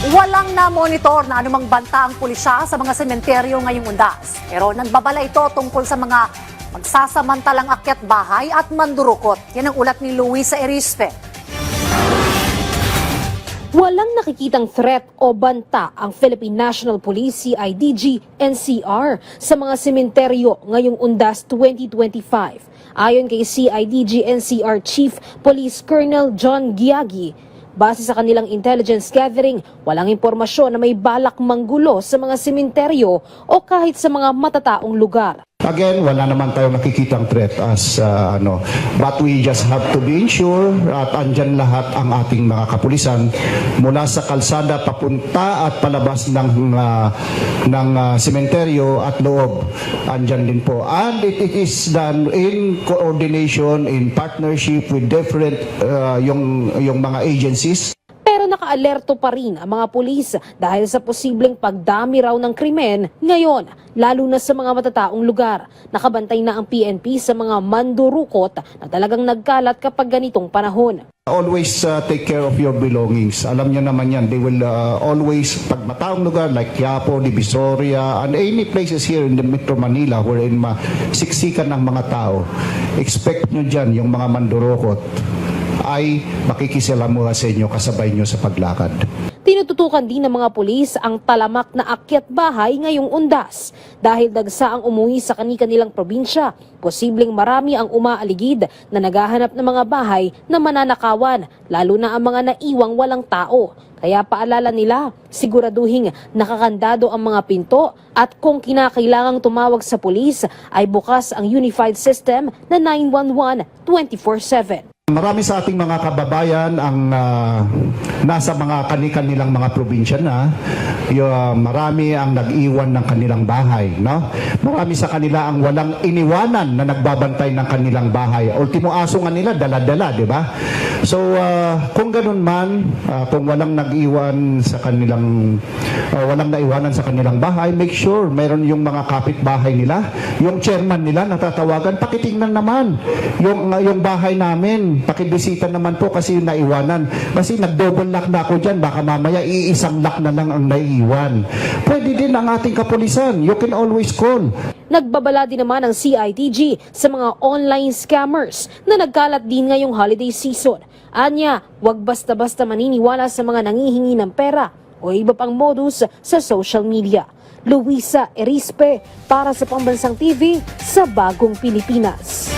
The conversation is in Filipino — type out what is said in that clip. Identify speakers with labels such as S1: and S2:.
S1: Walang na-monitor na anumang banta ang pulisya sa mga sementeryo ngayong undas. Pero nagbabala ito tungkol sa mga magsasamantalang akyat bahay at mandurukot. Yan ang ulat ni Luisa Erispe.
S2: Walang nakikitang threat o banta ang Philippine National Police CIDG NCR sa mga sementeryo ngayong undas 2025. Ayon kay CIDG NCR Chief Police Colonel John Giagi, base sa kanilang intelligence gathering, walang impormasyon na may balak manggulo sa mga sementeryo o kahit sa mga matataong lugar.
S3: Again, wala naman tayong nakikitang threat as but we just have to be sure at andyan lahat ang ating mga kapulisan mula sa kalsada papunta at palabas ng sementeryo at loob. Andyan din po. And it is done in coordination, in partnership with different yung mga agencies.
S2: Pero nakaalerto pa rin ang mga pulis dahil sa posibleng pagdami raw ng krimen ngayon, lalo na sa mga matataong lugar. Nakabantay na ang PNP sa mga mandurukot na talagang nagkalat kapag ganitong panahon.
S3: Always take care of your belongings. Alam niyo naman yan. They will always, pag mataong lugar like Quiapo, Divisoria, and any places here in the Metro Manila wherein siksikan ng mga tao, expect nyo dyan yung mga mandurukot ay makikisalamuha sa inyo, kasabay nyo sa paglakad.
S2: Tinututukan din ng mga pulis ang talamak na akyat bahay ngayong undas. Dahil dagsa ang umuwi sa kanilang probinsya, posibleng marami ang umaaligid na naghahanap ng mga bahay na mananakawan, lalo na ang mga naiwang walang tao. Kaya paalala nila, siguraduhing nakakandado ang mga pinto at kung kinakailangang tumawag sa pulis ay bukas ang unified system na 911 24/7.
S3: Marami sa ating mga kababayan ang nasa mga kanilang mga probinsya na. Marami ang nag-iwan ng kanilang bahay. No? Marami sa kanila ang walang iniwanan na nagbabantay ng kanilang bahay. Ultimo aso nga nila, dala-dala, di ba? So, kung ganun man, kung walang nag-iwan sa kanilang, walang naiwanan sa kanilang bahay, make sure meron yung mga kapitbahay nila, yung chairman nila natatawagan, pakitingnan naman yung bahay namin. Pakibisita naman po kasi yung naiwanan. Kasi nag-double lock na ako dyan. Baka mamaya iisang lock na lang ang naiiwan. Pwede din ang ating kapulisan. You can always call.
S2: Nagbabala din naman ang CIDG sa mga online scammers na nagkalat din ngayong holiday season. Anya, huwag basta-basta maniniwala sa mga nangihingi ng pera o iba pang modus sa social media. Luisa Erispe para sa Pambansang TV sa Bagong Pilipinas.